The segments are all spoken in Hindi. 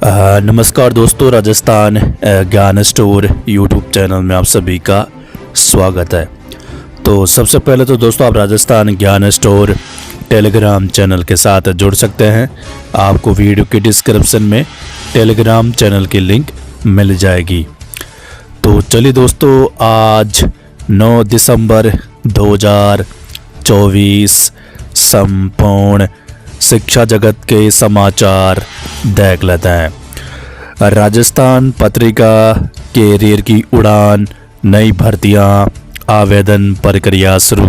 नमस्कार दोस्तों, राजस्थान ज्ञान स्टोर यूट्यूब चैनल में आप सभी का स्वागत है। तो सबसे पहले तो दोस्तों, आप राजस्थान ज्ञान स्टोर टेलीग्राम चैनल के साथ जुड़ सकते हैं। आपको वीडियो के डिस्क्रिप्शन में टेलीग्राम चैनल की लिंक मिल जाएगी। तो चलिए दोस्तों, आज 9 दिसंबर 2024 संपूर्ण शिक्षा जगत के समाचार देख लेते हैं। राजस्थान पत्रिका कैरियर की उड़ान, नई भर्तियां, आवेदन प्रक्रिया शुरू।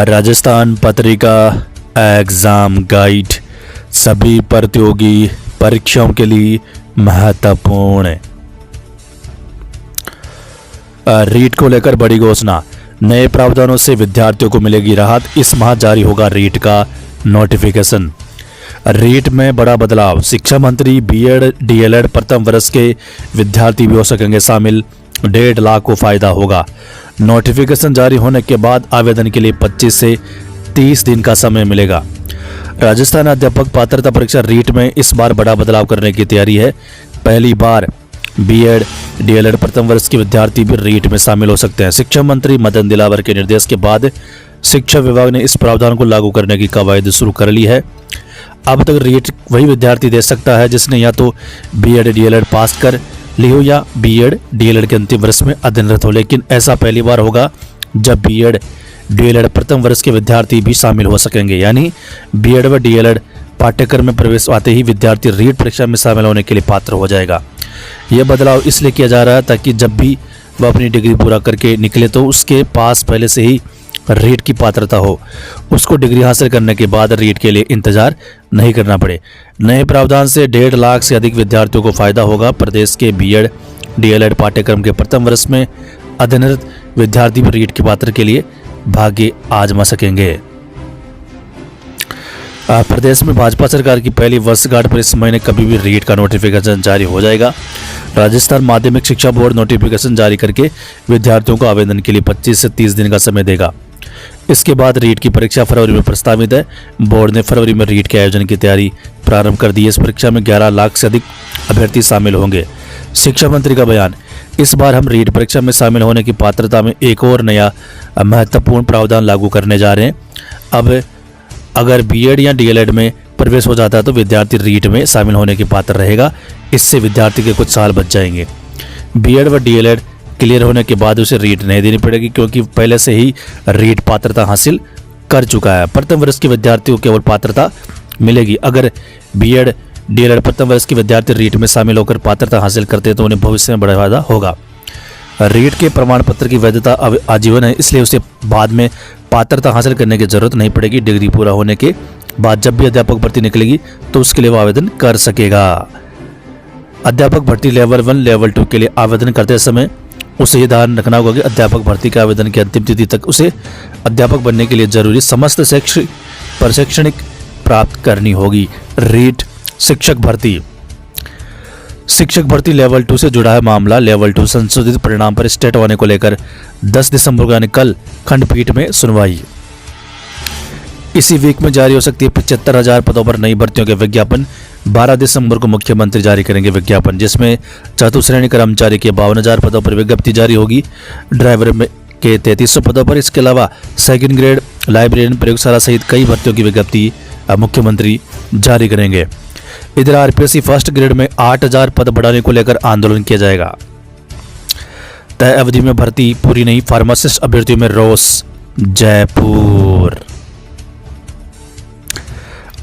राजस्थान पत्रिका एग्जाम गाइड सभी प्रतियोगी परीक्षाओं के लिए महत्वपूर्ण है। रीट को लेकर बड़ी घोषणा, नए प्रावधानों से विद्यार्थियों को मिलेगी राहत। इस माह जारी होगा रीट का नोटिफिकेशन। रीट में बड़ा बदलाव, शिक्षा मंत्री बीएड डीएलएड प्रथम वर्ष के विद्यार्थी भी हो सकेंगे शामिल। 1.5 लाख को फायदा होगा। नोटिफिकेशन जारी होने के बाद आवेदन के लिए 25 से 30 दिन का समय मिलेगा। राजस्थान अध्यापक पात्रता परीक्षा रीट में इस बार बड़ा बदलाव करने की तैयारी है। पहली बार बीएड डीएलएड प्रथम वर्ष के विद्यार्थी भी रीट में शामिल हो सकते हैं। शिक्षा मंत्री मदन दिलावर के निर्देश के बाद शिक्षा विभाग ने इस प्रावधान को लागू करने की कवायद शुरू कर ली है। अब तक रीट वही विद्यार्थी दे सकता है जिसने या तो बीएड डीएलएड पास कर ली हो या बीएड डीएलएड के अंतिम वर्ष में अध्ययनरत हो। लेकिन ऐसा पहली बार होगा जब बीएड डीएलएड प्रथम वर्ष के विद्यार्थी भी शामिल हो सकेंगे। यानी बीएड व डीएलएड पाठ्यक्रम में प्रवेश आते ही विद्यार्थी रीट परीक्षा में शामिल होने के लिए पात्र हो जाएगा। यह बदलाव इसलिए किया जा रहा है ताकि जब भी वह अपनी डिग्री पूरा करके निकले तो उसके पास पहले से ही रीट की पात्रता हो, उसको डिग्री हासिल करने के बाद रीट के लिए इंतजार नहीं करना पड़े। नए प्रावधान से 1.5 लाख से अधिक विद्यार्थियों को फायदा होगा। प्रदेश के बीएड डीएलएड पाठ्यक्रम के प्रथम वर्ष में अध्ययनरत विद्यार्थी भी रीट की पात्र के लिए भाग्य आजमा सकेंगे। प्रदेश में भाजपा सरकार की पहली वर्षगांठ पर इस महीने कभी भी रीट का नोटिफिकेशन जारी हो जाएगा। राजस्थान माध्यमिक शिक्षा बोर्ड नोटिफिकेशन जारी करके विद्यार्थियों को आवेदन के लिए 25 से 30 दिन का समय देगा। इसके बाद रीट की परीक्षा फरवरी में प्रस्तावित है। बोर्ड ने फरवरी में रीट के आयोजन की तैयारी प्रारंभ कर दी है। इस परीक्षा में 11 लाख से अधिक अभ्यर्थी शामिल होंगे। शिक्षा मंत्री का बयान, इस बार हम रीट परीक्षा में शामिल होने की पात्रता में एक और नया महत्वपूर्ण प्रावधान लागू करने जा रहे हैं। अब अगर बीएड या डीएलएड में प्रवेश हो जाता है तो विद्यार्थी रीट में शामिल होने के पात्र रहेगा। इससे विद्यार्थी के कुछ साल बच जाएंगे। बीएड व डीएलएड क्लियर होने के बाद उसे रीट नहीं देनी पड़ेगी क्योंकि पहले से ही रीट पात्रता हासिल कर चुका है। प्रथम वर्ष के विद्यार्थियों को केवल पात्रता मिलेगी। अगर बीएड डीएलएड प्रथम वर्ष के विद्यार्थी रीट में शामिल होकर पात्रता हासिल करते हैं तो उन्हें भविष्य में बड़ा फायदा होगा। रीट के प्रमाण पत्र की वैधता अब आजीवन है, इसलिए उसे बाद में पात्रता हासिल करने की जरूरत नहीं पड़ेगी। डिग्री पूरा होने के बाद जब भी अध्यापक भर्ती निकलेगी तो उसके लिए वो आवेदन कर सकेगा। अध्यापक भर्ती लेवल 1 लेवल 2 के लिए आवेदन करते समय उसे ये ध्यान रखना होगा कि अध्यापक भर्ती के आवेदन की अंतिम तिथि तक उसे अध्यापक बनने के लिए जरूरी समस्त शैक्षिक प्रशिक्षणिक प्राप्त करनी होगी। रीट शिक्षक भर्ती लेवल 2 से जुड़ा है मामला। लेवल 2 संशोधित परिणाम पर स्टेट होने को लेकर 10 दिसंबर को यानी कल खंडपीठ में सुनवाई। इसी वीक में जारी हो सकती है 75,000 पदों पर नई भर्तियों के विज्ञापन। 12 दिसंबर को मुख्यमंत्री जारी करेंगे विज्ञापन, जिसमें चतुश्रेणी कर्मचारी के 52,000 पदों पर विज्ञप्ति जारी होगी। ड्राइवर के 3300 पदों पर। इसके अलावा सेकंड ग्रेड लाइब्रेरियन प्रयोगशाला सहित कई भर्तियों की विज्ञप्ति मुख्यमंत्री जारी करेंगे। इधर आरपीएससी फर्स्ट ग्रेड में 8,000 पद बढ़ाने को लेकर आंदोलन किया जाएगा। तय अवधि में भर्ती पूरी नहीं, फार्मासिस्ट अभ्यर्थियों में रोष। जयपुर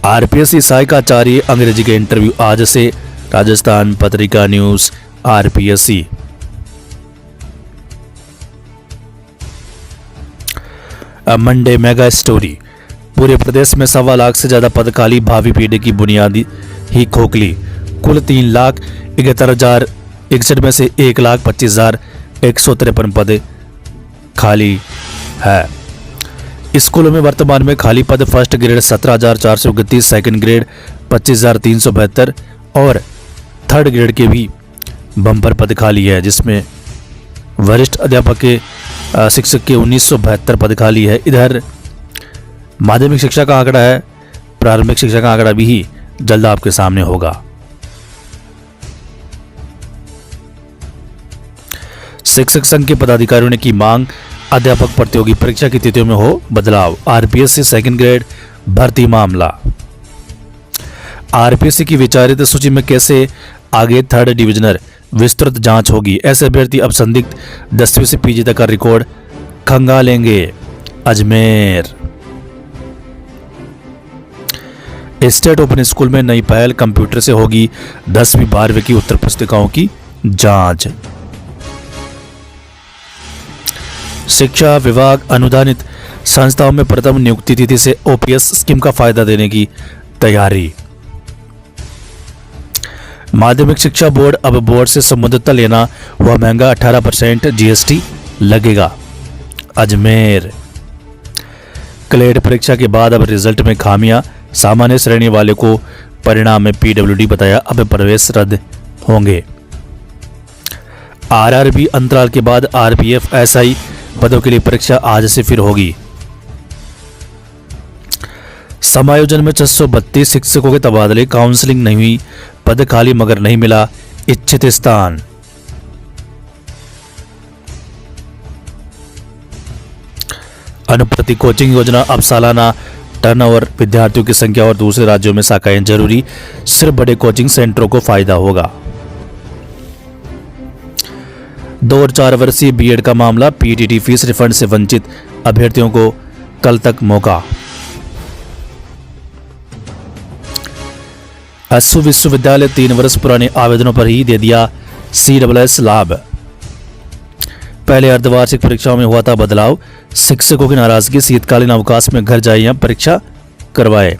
आरपीएससी सहायकाचार्य अंग्रेजी के इंटरव्यू आज से। Rajasthan Patrika news RPSC. Monday mega story, पूरे प्रदेश में 1.25 लाख से ज्यादा पद खाली, भावी पीढ़ी की बुनियादी ही खोखली। कुल 3,71,061 में से 1,25,153 पद खाली है। स्कूलों में वर्तमान में खाली पद फर्स्ट ग्रेड 17,429, सेकंड ग्रेड 25,372 और थर्ड ग्रेड के भी बम्पर पद खाली है, जिसमें वरिष्ठ अध्यापक के शिक्षक के 1972 पद खाली है। इधर माध्यमिक शिक्षा का आंकड़ा है, प्रारंभिक शिक्षा का आंकड़ा भी जल्द आपके सामने होगा। शिक्षक संघ के पदाधिकारियों ने की मांग, अध्यापक प्रतियोगी परीक्षा की तिथियों में हो बदलाव। आरपीएससी सेकंड ग्रेड भर्ती मामला। आरपीएससी की विचारित सूची में कैसे आगे थर्ड डिविजनर विस्तृत जांच होगी। ऐसे अभ्यर्थी अब संदिग्ध 10वीं से पीजी तक का रिकॉर्ड खंगालेंगे। अजमेर स्टेट ओपन स्कूल में नई पहल, कंप्यूटर से होगी 10वीं 12वीं की उत्तर पुस्तिकाओं की जांच। शिक्षा विभाग अनुदानित संस्थाओं में प्रथम नियुक्ति तिथि से ओपीएस स्कीम का फायदा देने की तैयारी। माध्यमिक शिक्षा बोर्ड अब बोर्ड से संबद्धता लेना हुआ महंगा, 18% जीएसटी लगेगा। अजमेर क्लेट परीक्षा के बाद अब रिजल्ट में खामियां, सामान्य श्रेणी वाले को परिणाम में पीडब्ल्यूडी बताया, अब प्रवेश रद्द होंगे। आरआरबी अंतराल के बाद आरपीएफ एसआई पदों के लिए परीक्षा आज से फिर होगी। समायोजन में 632 शिक्षकों के तबादले, काउंसलिंग नहीं हुई, पद खाली मगर नहीं मिला इच्छित स्थान। अनुप्रति कोचिंग योजना, अब सालाना टर्नओवर, विद्यार्थियों की संख्या और दूसरे राज्यों में शाखाएं जरूरी, सिर्फ बड़े कोचिंग सेंटरों को फायदा होगा। 2 और 4 वर्षीय बीएड का मामला, पीटीटी फीस रिफंड से वंचित अभ्यर्थियों को कल तक मौका। एसयू विश्वविद्यालय 3 वर्ष पुराने आवेदनों पर ही दे दिया CSS लाभ। पहले अर्धवार्षिक परीक्षाओं में हुआ था बदलाव, शिक्षकों की नाराजगी, शीतकालीन अवकाश में घर जाए या परीक्षा करवाए।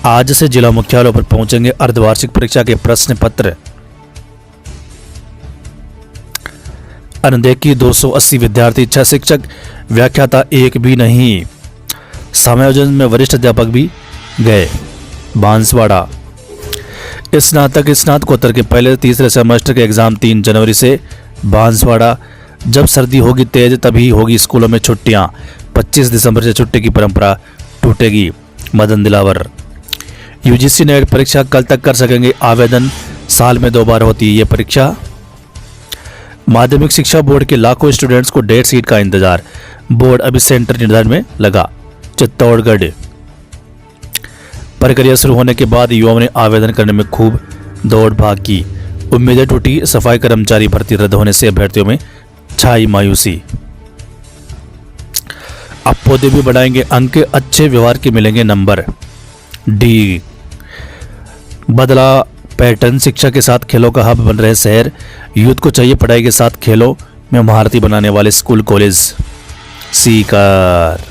आज से जिला मुख्यालयों पर पहुंचेंगे अर्धवार्षिक परीक्षा के प्रश्न पत्र। अनदेखी 280 विद्यार्थी, 6 शिक्षक, व्याख्याता एक भी नहीं। समायोजन में वरिष्ठ अध्यापक भी गए। बांसवाड़ा स्नातक स्नातकोत्तर के पहले तीसरे सेमेस्टर के एग्जाम 3 जनवरी से। बांसवाड़ा जब सर्दी होगी तेज तभी होगी स्कूलों में छुट्टियां, 25 दिसंबर से छुट्टी की परंपरा टूटेगी। मदन दिलावर यूजीसी नेट परीक्षा कल तक कर सकेंगे आवेदन, साल में 2 बार होती है ये परीक्षा। माध्यमिक शिक्षा बोर्ड के लाखों स्टूडेंट्स को डेट सीट का इंतजार, बोर्ड अभी सेंटर निर्धारण में लगा। चित्तौड़गढ़ प्रक्रिया शुरू होने के बाद युवाओं ने आवेदन करने में खूब दौड़ भाग की, उम्मीदें टूटी। सफाई कर्मचारी भर्ती रद्द होने से अभ्यर्थियों में छाई मायूसी। अब पौधे भी बढ़ाएंगे अंक, अच्छे व्यवहार के मिलेंगे नंबर। डी बदला पैटर्न, शिक्षा के साथ खेलों का हब बन रहे शहर, यूथ को चाहिए पढ़ाई के साथ खेलों में महारथी बनाने वाले स्कूल कॉलेज। सीकर